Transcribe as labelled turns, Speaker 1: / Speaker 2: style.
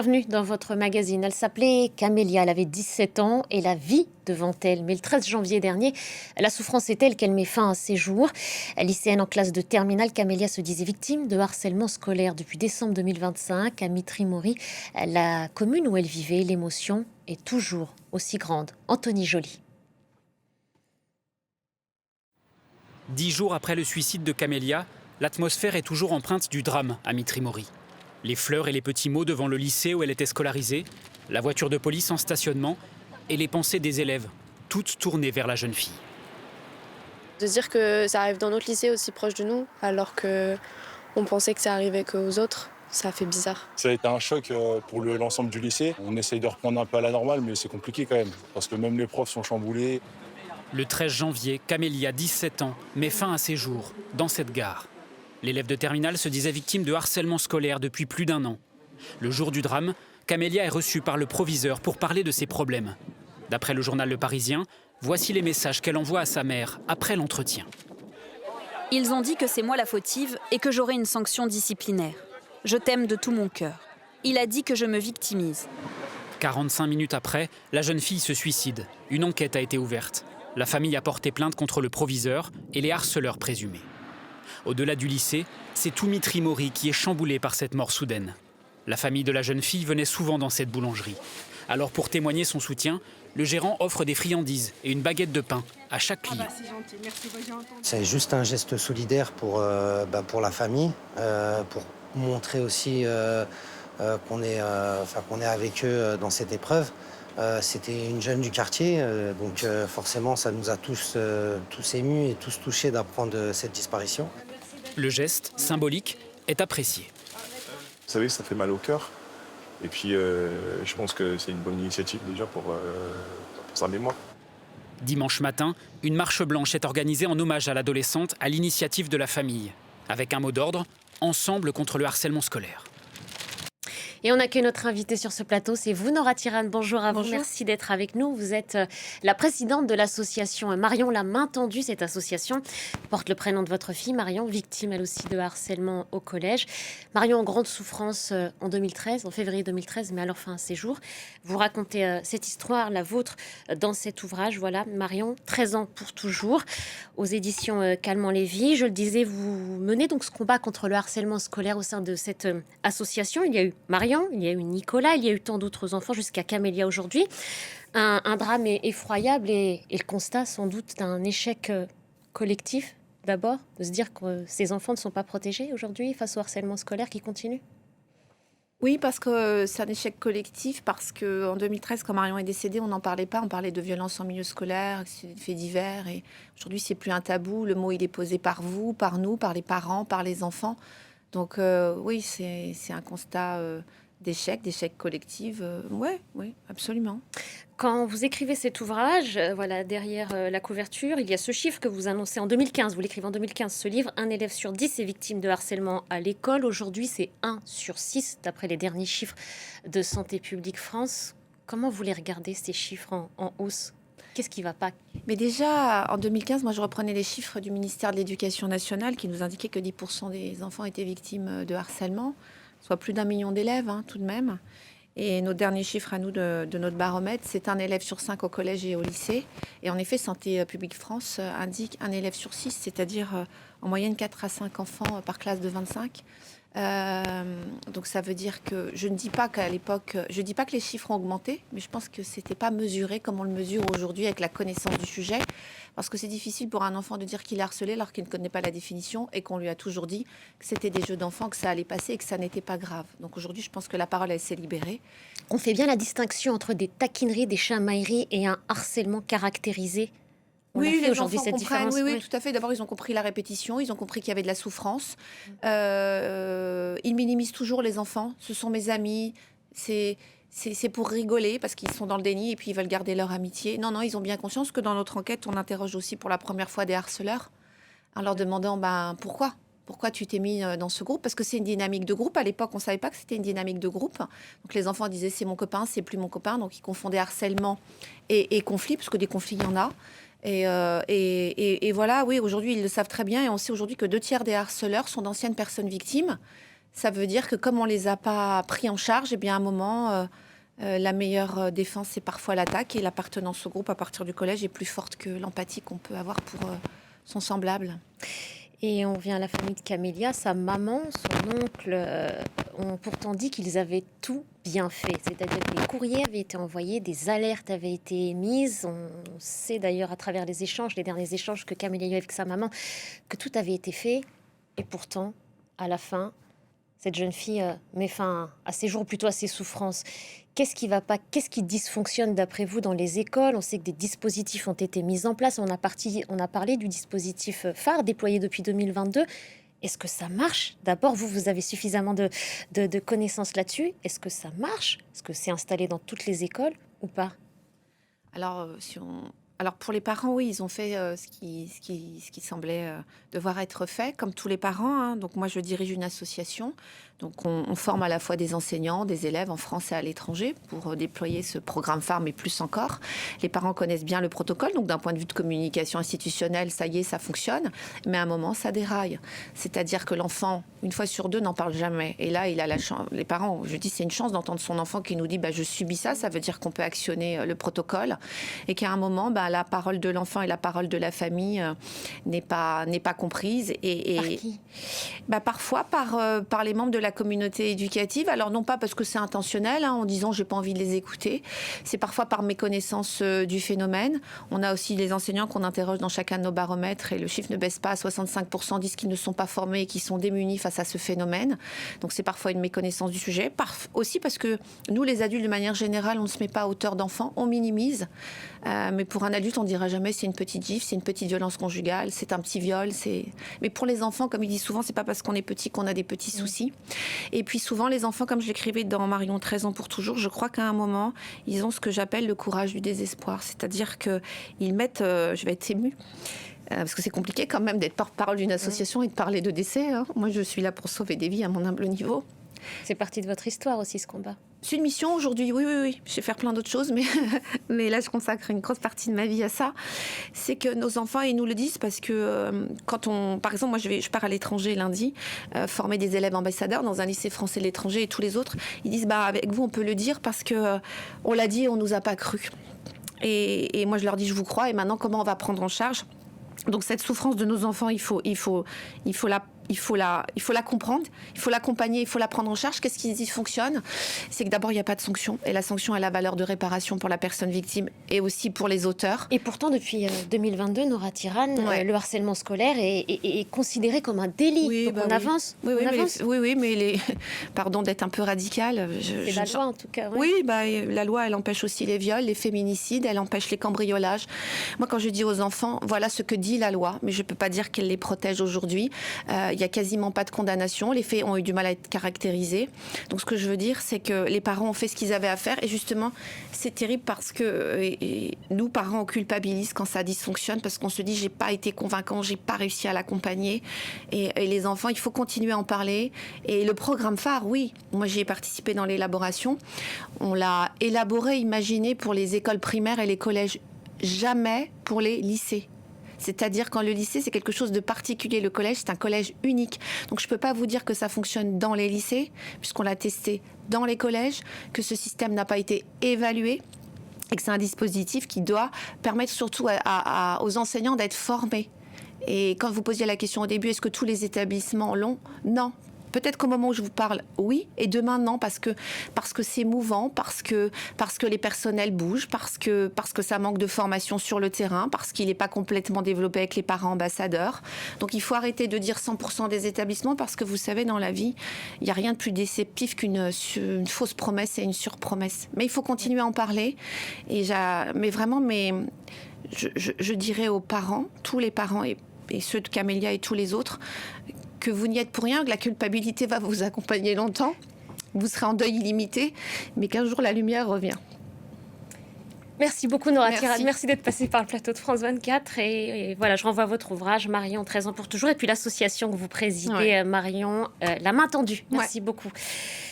Speaker 1: Bienvenue dans votre magazine. Elle s'appelait Camélia, elle avait 17 ans et la vie devant elle. Mais le 13 janvier dernier, la souffrance est telle qu'elle met fin à ses jours. Lycéenne en classe de terminale, Camélia se disait victime de harcèlement scolaire depuis décembre 2025 à Mitry-Mory, la commune où elle vivait. L'émotion est toujours aussi grande. Anthony Joly.
Speaker 2: 10 jours après le suicide de Camélia, l'atmosphère est toujours empreinte du drame à Mitry-Mory. Les fleurs et les petits mots devant le lycée où elle était scolarisée, la voiture de police en stationnement et les pensées des élèves, toutes tournées vers la jeune fille.
Speaker 3: De se dire que ça arrive dans notre lycée aussi proche de nous, alors qu'on pensait que ça arrivait qu'aux autres, ça fait bizarre.
Speaker 4: Ça a été un choc pour l'ensemble du lycée. On essaye de reprendre un peu à la normale, mais c'est compliqué quand même, parce que même les profs sont chamboulés.
Speaker 2: Le 13 janvier, Camélia, 17 ans, met fin à ses jours dans cette gare. L'élève de terminale se disait victime de harcèlement scolaire depuis plus d'1 an. Le jour du drame, Camélia est reçue par le proviseur pour parler de ses problèmes. D'après le journal Le Parisien, voici les messages qu'elle envoie à sa mère après l'entretien.
Speaker 5: Ils ont dit que c'est moi la fautive et que j'aurai une sanction disciplinaire. Je t'aime de tout mon cœur. Il a dit que je me victimise.
Speaker 2: 45 minutes après, la jeune fille se suicide. Une enquête a été ouverte. La famille a porté plainte contre le proviseur et les harceleurs présumés. Au-delà du lycée, c'est tout Mitry-Mory qui est chamboulé par cette mort soudaine. La famille de la jeune fille venait souvent dans cette boulangerie. Alors pour témoigner son soutien, le gérant offre des friandises et une baguette de pain à chaque client.
Speaker 6: C'est juste un geste solidaire pour la famille, pour montrer aussi qu'on est avec eux dans cette épreuve. C'était une jeune du quartier, donc forcément ça nous a tous émus et tous touchés d'apprendre cette disparition.
Speaker 2: Le geste, symbolique, est apprécié.
Speaker 7: Vous savez, ça fait mal au cœur. Et puis, je pense que c'est une bonne initiative déjà pour sa mémoire.
Speaker 2: Dimanche matin, une marche blanche est organisée en hommage à l'adolescente à l'initiative de la famille. Avec un mot d'ordre, ensemble contre le harcèlement scolaire.
Speaker 1: Et on accueille notre invité sur ce plateau, c'est vous, Nora Tirane. Bonjour à vous, merci d'être avec nous. Vous êtes la présidente de l'association Marion la main tendue. Cette association porte le prénom de votre fille, Marion, victime elle aussi de harcèlement au collège. Marion en grande souffrance en 2013, en février 2013, mais alors fin à ses jours. Vous racontez cette histoire, la vôtre, dans cet ouvrage. Voilà, Marion, 13 ans pour toujours, aux éditions Calment-Lévy. Je le disais, vous menez donc ce combat contre le harcèlement scolaire au sein de cette association. Il y a eu Marion, il y a eu Nicolas, il y a eu tant d'autres enfants jusqu'à Camélia aujourd'hui. Un drame effroyable et le constat sans doute d'un échec collectif d'abord, de se dire que ces enfants ne sont pas protégés aujourd'hui face au harcèlement scolaire qui continue.
Speaker 8: Oui, parce que c'est un échec collectif, parce qu'en 2013, quand Marion est décédée, on n'en parlait pas, on parlait de violence en milieu scolaire, c'est des faits divers, et aujourd'hui c'est plus un tabou, le mot il est posé par vous, par nous, par les parents, par les enfants. Donc oui, c'est un constat d'échec collectif. Oui, absolument.
Speaker 1: Quand vous écrivez cet ouvrage, voilà, derrière la couverture, il y a ce chiffre que vous annoncez en 2015. Vous l'écrivez en 2015, ce livre. 1 élève sur 10 est victime de harcèlement à l'école. Aujourd'hui, c'est 1 sur 6, d'après les derniers chiffres de Santé publique France. Comment vous les regardez, ces chiffres en hausse ? Qu'est-ce qui ne va pas ?
Speaker 8: Mais déjà, en 2015, moi, je reprenais les chiffres du ministère de l'Éducation nationale qui nous indiquait que 10% des enfants étaient victimes de harcèlement, soit plus d'1 million d'élèves, hein, tout de même. Et nos derniers chiffres à nous de notre baromètre, c'est 1 élève sur 5 au collège et au lycée. Et en effet, Santé publique France indique 1 élève sur 6, c'est-à-dire en moyenne 4 à 5 enfants par classe de 25. Donc ça veut dire que je ne dis pas qu'à l'époque, je dis pas que les chiffres ont augmenté, mais je pense que c'était pas mesuré comme on le mesure aujourd'hui avec la connaissance du sujet, parce que c'est difficile pour un enfant de dire qu'il est harcelé alors qu'il ne connaît pas la définition et qu'on lui a toujours dit que c'était des jeux d'enfants, que ça allait passer et que ça n'était pas grave. Donc aujourd'hui, je pense que la parole elle s'est libérée.
Speaker 1: On fait bien la distinction entre des taquineries, des chamailleries et un harcèlement caractérisé.
Speaker 8: Oui, les
Speaker 1: aujourd'hui
Speaker 8: enfants
Speaker 1: cette
Speaker 8: comprennent.
Speaker 1: différence.
Speaker 8: Oui, tout à fait. D'abord, ils ont compris la répétition, ils ont compris qu'il y avait de la souffrance. Ils minimisent toujours les enfants. Ce sont mes amis. C'est pour rigoler parce qu'ils sont dans le déni et puis ils veulent garder leur amitié. Non, ils ont bien conscience que dans notre enquête, on interroge aussi pour la première fois des harceleurs en leur demandant pourquoi tu t'es mis dans ce groupe, parce que c'est une dynamique de groupe. À l'époque, on ne savait pas que c'était une dynamique de groupe. Donc les enfants disaient c'est mon copain, c'est plus mon copain. Donc ils confondaient harcèlement et conflit, parce que des conflits, il y en a. Et voilà, oui, aujourd'hui, ils le savent très bien. Et on sait aujourd'hui que 2 tiers des harceleurs sont d'anciennes personnes victimes. Ça veut dire que comme on ne les a pas pris en charge, eh bien à un moment, la meilleure défense, c'est parfois l'attaque. Et l'appartenance au groupe à partir du collège est plus forte que l'empathie qu'on peut avoir pour son semblable.
Speaker 1: Et on vient à la famille de Camélia. Sa maman, son oncle ont pourtant dit qu'ils avaient tout bien fait. C'est-à-dire que des courriers avaient été envoyés, des alertes avaient été émises. On sait d'ailleurs à travers les derniers échanges que Camélia a eu avec sa maman, que tout avait été fait. Et pourtant, à la fin, cette jeune fille met fin à ses jours, plutôt à ses souffrances. Qu'est-ce qui va pas? Qu'est-ce qui dysfonctionne d'après vous dans les écoles? On sait que des dispositifs ont été mis en place. On a parlé du dispositif phare déployé depuis 2022. Est-ce que ça marche? D'abord, vous avez suffisamment de connaissances là-dessus. Est-ce que ça marche? Est-ce que c'est installé dans toutes les écoles ou pas?
Speaker 8: Alors, Alors pour les parents, oui, ils ont fait ce qui semblait devoir être fait, comme tous les parents, hein. Donc moi, je dirige une association. Donc on forme à la fois des enseignants, des élèves en France et à l'étranger pour déployer ce programme phare, mais plus encore. Les parents connaissent bien le protocole, donc d'un point de vue de communication institutionnelle, ça y est, ça fonctionne. Mais à un moment, ça déraille. C'est-à-dire que l'enfant, une fois sur deux, n'en parle jamais. Et là, il a la chance. Les parents, je dis, c'est une chance d'entendre son enfant qui nous dit je subis ça. Ça veut dire qu'on peut actionner le protocole. Et qu'à un moment, la parole de l'enfant et la parole de la famille n'est pas comprise.
Speaker 1: Par qui?
Speaker 8: Parfois par les membres de la communauté éducative. Alors non pas parce que c'est intentionnel, en disant j'ai pas envie de les écouter. C'est parfois par méconnaissance du phénomène. On a aussi les enseignants qu'on interroge dans chacun de nos baromètres et le chiffre ne baisse pas. 65% disent qu'ils ne sont pas formés et qu'ils sont démunis face à ce phénomène. Donc c'est parfois une méconnaissance du sujet. Aussi parce que nous, les adultes, de manière générale, on ne se met pas à hauteur d'enfant, on minimise. Mais pour un adulte, on ne dira jamais c'est une petite gifle, c'est une petite violence conjugale, c'est un petit viol. Mais pour les enfants, comme il dit souvent, c'est pas parce qu'on est petit qu'on a des petits soucis. Et puis souvent, les enfants, comme je l'écrivais dans Marion 13 ans pour toujours, je crois qu'à un moment, ils ont ce que j'appelle le courage du désespoir. C'est-à-dire qu'ils mettent, je vais être émue, parce que c'est compliqué quand même d'être porte-parole d'une association et de parler de décès. Moi, je suis là pour sauver des vies à mon humble niveau.
Speaker 1: C'est partie de votre histoire aussi, ce combat.
Speaker 8: C'est une mission aujourd'hui, oui. Je vais faire plein d'autres choses, mais là, je consacre une grosse partie de ma vie à ça. C'est que nos enfants, ils nous le disent parce que par exemple, moi, je pars à l'étranger lundi, former des élèves ambassadeurs dans un lycée français de l'étranger et tous les autres, ils disent, avec vous, on peut le dire parce que on l'a dit et on nous a pas cru. Et moi, je leur dis, je vous crois, et maintenant, comment on va prendre en charge? Donc, cette souffrance de nos enfants, il faut la comprendre, il faut l'accompagner, il faut la prendre en charge. Qu'est-ce qui dysfonctionne? C'est que d'abord, il n'y a pas de sanction. Et la sanction a la valeur de réparation pour la personne victime et aussi pour les auteurs.
Speaker 1: Et pourtant, depuis 2022, Nora Tirane, le harcèlement scolaire est considéré comme un délit.
Speaker 8: Oui,
Speaker 1: donc on avance.
Speaker 8: Oui, mais pardon d'être un peu radicale.
Speaker 1: C'est la loi, en tout cas.
Speaker 8: Oui, la loi, elle empêche aussi les viols, les féminicides, elle empêche les cambriolages. Moi, quand je dis aux enfants, voilà ce que dit la loi, mais je ne peux pas dire qu'elle les protège aujourd'hui. Il n'y a quasiment pas de condamnation. Les faits ont eu du mal à être caractérisés. Donc, ce que je veux dire, c'est que les parents ont fait ce qu'ils avaient à faire. Et justement, c'est terrible parce que nous, parents, on culpabilise quand ça dysfonctionne parce qu'on se dit, j'ai pas été convaincant, j'ai pas réussi à l'accompagner. Et les enfants, il faut continuer à en parler. Et le programme phare, oui. Moi, j'y ai participé dans l'élaboration. On l'a élaboré, imaginé pour les écoles primaires et les collèges. Jamais pour les lycées. C'est-à-dire quand le lycée, c'est quelque chose de particulier. Le collège, c'est un collège unique. Donc je ne peux pas vous dire que ça fonctionne dans les lycées, puisqu'on l'a testé dans les collèges, que ce système n'a pas été évalué et que c'est un dispositif qui doit permettre surtout aux enseignants d'être formés. Et quand vous posiez la question au début, est-ce que tous les établissements l'ont? Non. Peut-être qu'au moment où je vous parle, oui, et demain, non, parce que c'est mouvant, parce que les personnels bougent, parce que ça manque de formation sur le terrain, parce qu'il n'est pas complètement développé avec les parents ambassadeurs. Donc il faut arrêter de dire 100% des établissements, parce que vous savez, dans la vie, il n'y a rien de plus déceptif qu'une fausse promesse et une surpromesse. Mais il faut continuer à en parler. Je dirais aux parents, tous les parents et ceux de Camélia et tous les autres, que vous n'y êtes pour rien, que la culpabilité va vous accompagner longtemps, vous serez en deuil illimité, mais qu'un jour la lumière revient.
Speaker 1: Merci beaucoup Nora Tirane, merci d'être passée par le plateau de France 24 et voilà, je renvoie votre ouvrage Marion 13 ans pour toujours et puis l'association que vous présidez, Marion, La Main Tendue. Merci beaucoup.